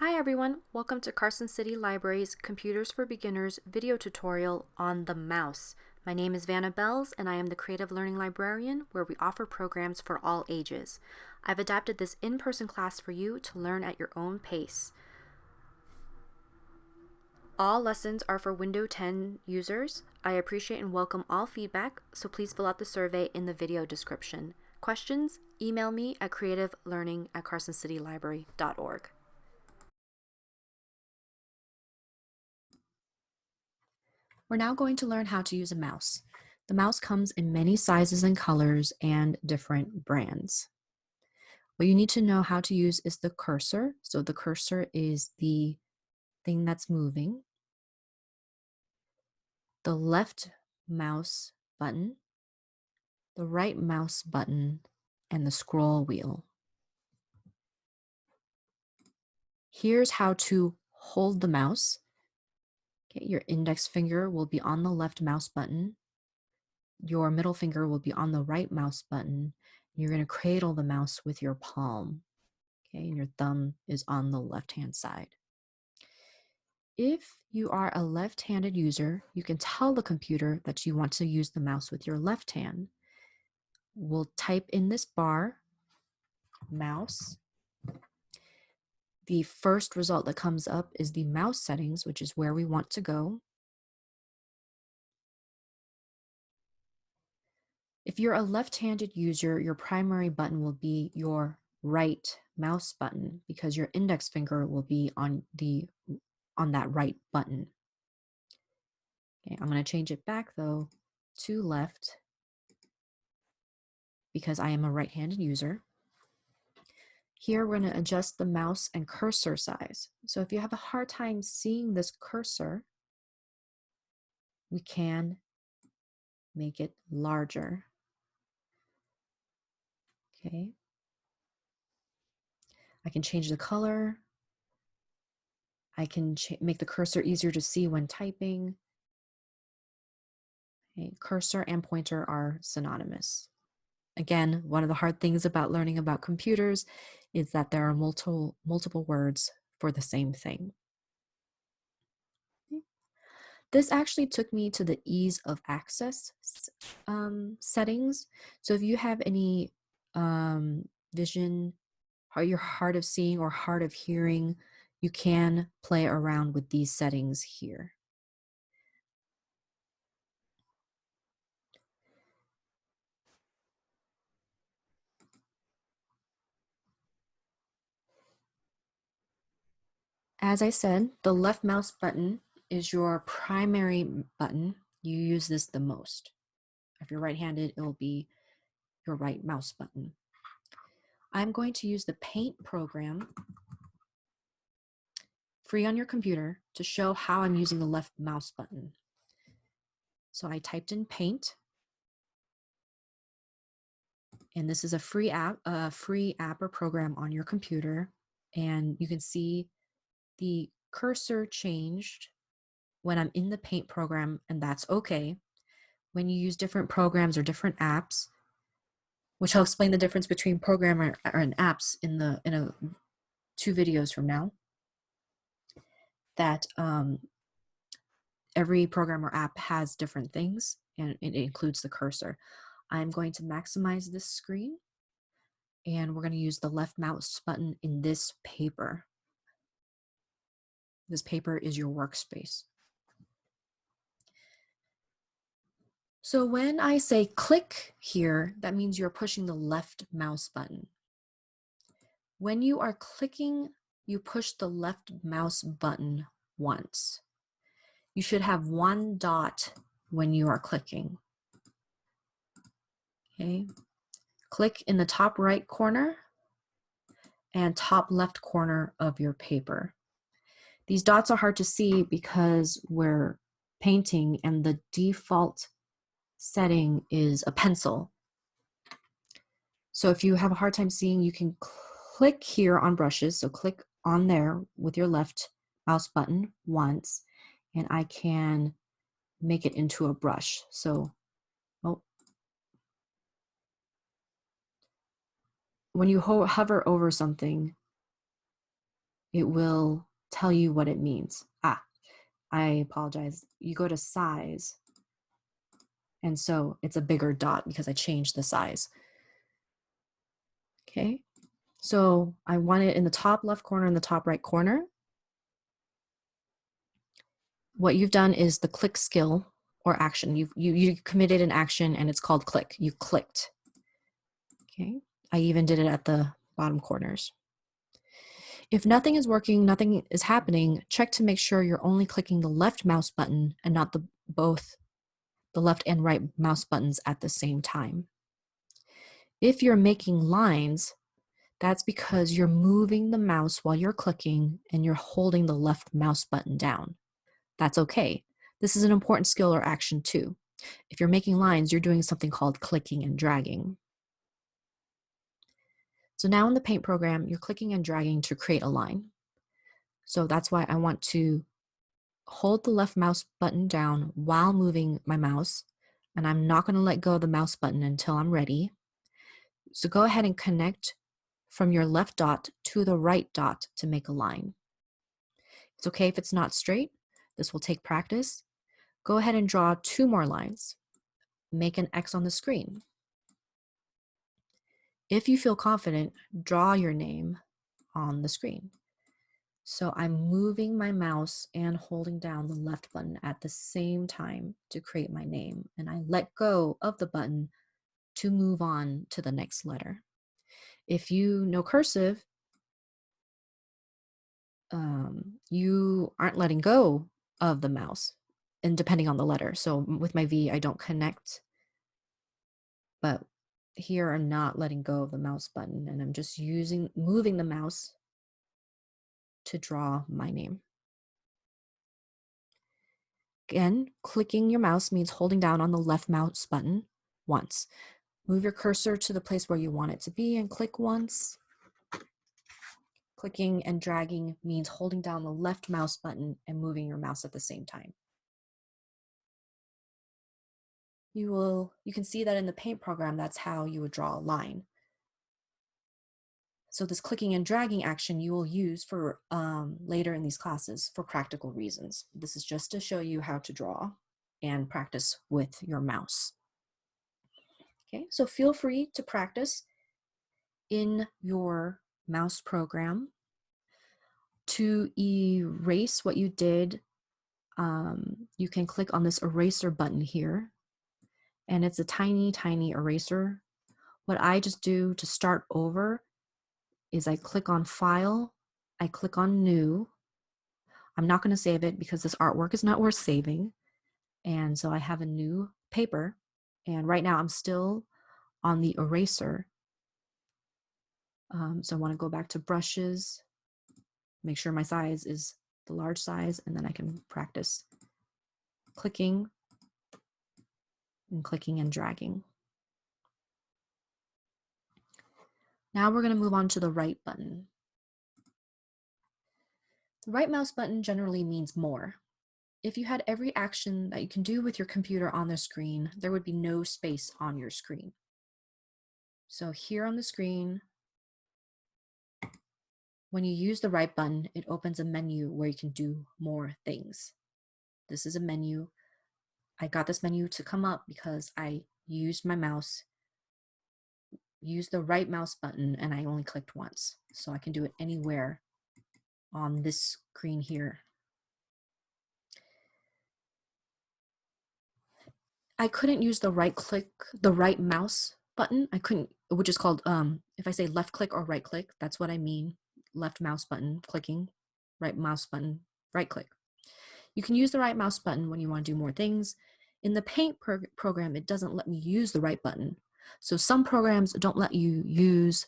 Hi everyone, welcome to Carson City Library's Computers for Beginners video tutorial on the mouse. My name is Vanna Bells and I am the Creative Learning Librarian where we offer programs for all ages. I've adapted this in-person class for you to learn at your own pace. All lessons are for Windows 10 users. I appreciate and welcome all feedback, so please fill out the survey in the video description. Questions? Email me at creativelearning@carsoncitylibrary.org. We're now going to learn how to use a mouse. The mouse comes in many sizes and colors and different brands. What you need to know how to use is the cursor. So the cursor is the thing that's moving. The left mouse button, the right mouse button, and the scroll wheel. Here's how to hold the mouse. Okay, your index finger will be on the left mouse button. Your middle finger will be on the right mouse button. You're going to cradle the mouse with your palm. Okay, and your thumb is on the left-hand side. If you are a left-handed user, you can tell the computer that you want to use the mouse with your left hand. We'll type in this bar, mouse. The first result that comes up is the mouse settings, which is where we want to go. If you're a left-handed user, your primary button will be your right mouse button because your index finger will be on that right button. Okay, I'm going to change it back though to left because I am a right-handed user. Here we're going to adjust the mouse and cursor size. So if you have a hard time seeing this cursor, we can make it larger. Okay. I can change the color. I can make the cursor easier to see when typing. Okay. Cursor and pointer are synonymous. Again, one of the hard things about learning about computers is that there are multiple words for the same thing. This actually took me to the ease of access settings. So if you have any vision, or you're hard of seeing or hard of hearing, you can play around with these settings here. As I said, the left mouse button is your primary button. You use this the most. If you're right-handed, it will be your right mouse button. I'm going to use the Paint program free on your computer to show how I'm using the left mouse button. So I typed in Paint, and this is a free app or program on your computer, and you can see the cursor changed when I'm in the Paint program, and that's okay. When you use different programs or different apps, which I'll explain the difference between program and apps in 2 videos from now, that every program or app has different things, and it includes the cursor. I'm going to maximize this screen, and we're going to use the left mouse button in this paper. This paper is your workspace. So when I say click here, that means you're pushing the left mouse button. When you are clicking, you push the left mouse button once. You should have 1 dot when you are clicking. Okay. Click in the top right corner and top left corner of your paper. These dots are hard to see because we're painting and the default setting is a pencil. So if you have a hard time seeing, you can click here on brushes. So click on there with your left mouse button once, and I can make it into a brush. So, when you hover over something, it will tell you what it means. I apologize. You go to size, and so it's a bigger dot because I changed the size. Okay, so I want it in the top left corner and the top right corner. What you've done is the click skill or action. You committed an action and it's called click. You clicked. Okay, I even did it at the bottom corners. If nothing is working, nothing is happening, check to make sure you're only clicking the left mouse button and not both the left and right mouse buttons at the same time. If you're making lines, that's because you're moving the mouse while you're clicking and you're holding the left mouse button down. That's okay. This is an important skill or action too. If you're making lines, you're doing something called clicking and dragging. So now in the paint program, you're clicking and dragging to create a line. So that's why I want to hold the left mouse button down while moving my mouse, and I'm not going to let go of the mouse button until I'm ready. So go ahead and connect from your left dot to the right dot to make a line. It's okay if it's not straight. This will take practice. Go ahead and draw 2 more lines. Make an X on the screen. If you feel confident, draw your name on the screen. So I'm moving my mouse and holding down the left button at the same time to create my name, and I let go of the button to move on to the next letter. If you know cursive, you aren't letting go of the mouse, and depending on the letter. So with my V, I don't connect, but here I'm not letting go of the mouse button, and I'm just moving the mouse to draw my name. Again, clicking your mouse means holding down on the left mouse button once. Move your cursor to the place where you want it to be and click once. Clicking and dragging means holding down the left mouse button and moving your mouse at the same time. You can see that in the paint program, that's how you would draw a line. So this clicking and dragging action you will use for later in these classes for practical reasons. This is just to show you how to draw and practice with your mouse. Okay, so feel free to practice in your mouse program. To erase what you did, you can click on this eraser button here, and it's a tiny, tiny eraser. What I just do to start over is I click on File, I click on New. I'm not going to save it because this artwork is not worth saving, and so I have a new paper, and right now I'm still on the eraser. So I want to go back to brushes, make sure my size is the large size, and then I can practice clicking and dragging. Now we're going to move on to the right button. The right mouse button generally means more. If you had every action that you can do with your computer on the screen, there would be no space on your screen. So here on the screen, when you use the right button, it opens a menu where you can do more things. This is a menu. I got this menu to come up because I used my mouse, used the right mouse button, and I only clicked once. So I can do it anywhere on this screen here. I couldn't use the right mouse button. I couldn't, which is called, if I say left click or right click, that's what I mean. Left mouse button, clicking, right mouse button, right click. You can use the right mouse button when you want to do more things. In the Paint program, it doesn't let me use the right button. So some programs don't let you use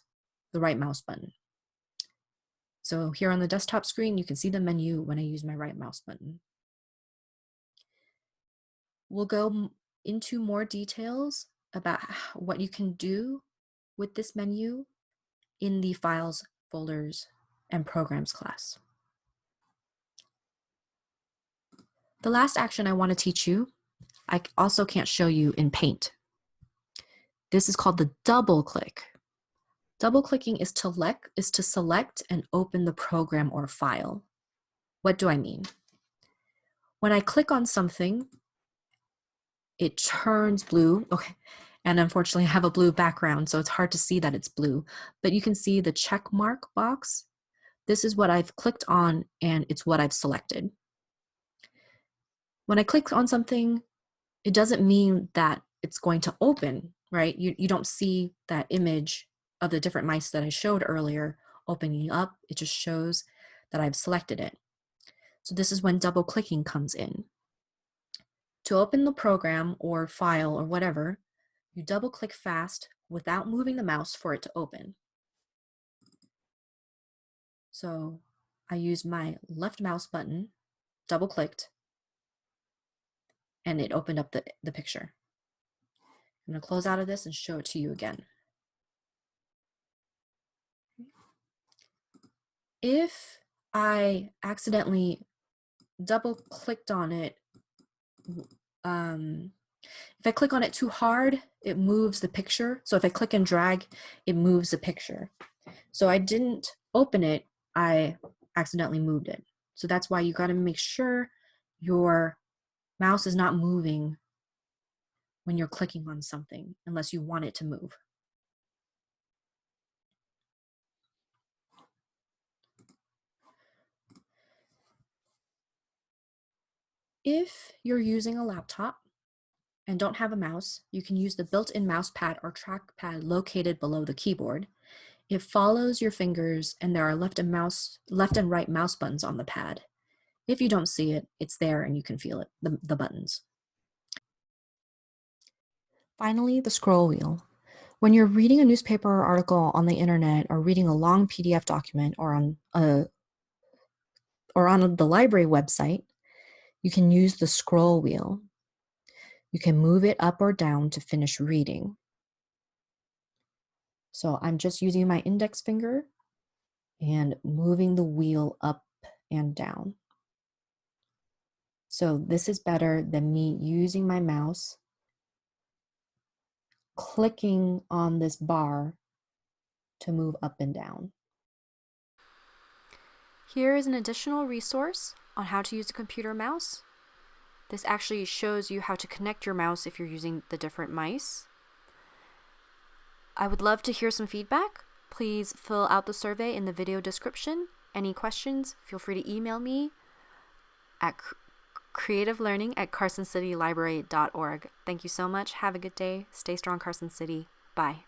the right mouse button. So here on the desktop screen, you can see the menu when I use my right mouse button. We'll go into more details about what you can do with this menu in the Files, Folders, and Programs class. The last action I want to teach you, I also can't show you in Paint. This is called the double click. Double clicking is to select and open the program or file. What do I mean? When I click on something, it turns blue. Okay. And unfortunately, I have a blue background, so it's hard to see that it's blue. But you can see the check mark box. This is what I've clicked on, and it's what I've selected. When I click on something, it doesn't mean that it's going to open, right? You don't see that image of the different mice that I showed earlier opening up. It just shows that I've selected it. So this is when double clicking comes in. To open the program or file or whatever, you double click fast without moving the mouse for it to open. So I use my left mouse button, double clicked, and it opened up the picture. I'm going to close out of this and show it to you again. If I accidentally double clicked on it, if I click on it too hard, it moves the picture. So if I click and drag, it moves the picture. So I didn't open it, I accidentally moved it. So that's why you got to make sure your mouse is not moving when you're clicking on something, unless you want it to move. If you're using a laptop and don't have a mouse, you can use the built-in mouse pad or trackpad located below the keyboard. It follows your fingers, and there are left and right mouse buttons on the pad. If you don't see it, it's there and you can feel it, the buttons. Finally, the scroll wheel. When you're reading a newspaper or article on the internet, or reading a long PDF document, or on the library website, you can use the scroll wheel. You can move it up or down to finish reading. So I'm just using my index finger and moving the wheel up and down. So this is better than me using my mouse, clicking on this bar to move up and down. Here is an additional resource on how to use a computer mouse. This actually shows you how to connect your mouse if you're using the different mice. I would love to hear some feedback. Please fill out the survey in the video description. Any questions, feel free to email me at creativelearning@carsoncitylibrary.org. Thank you so much. Have a good day. Stay strong, Carson City. Bye.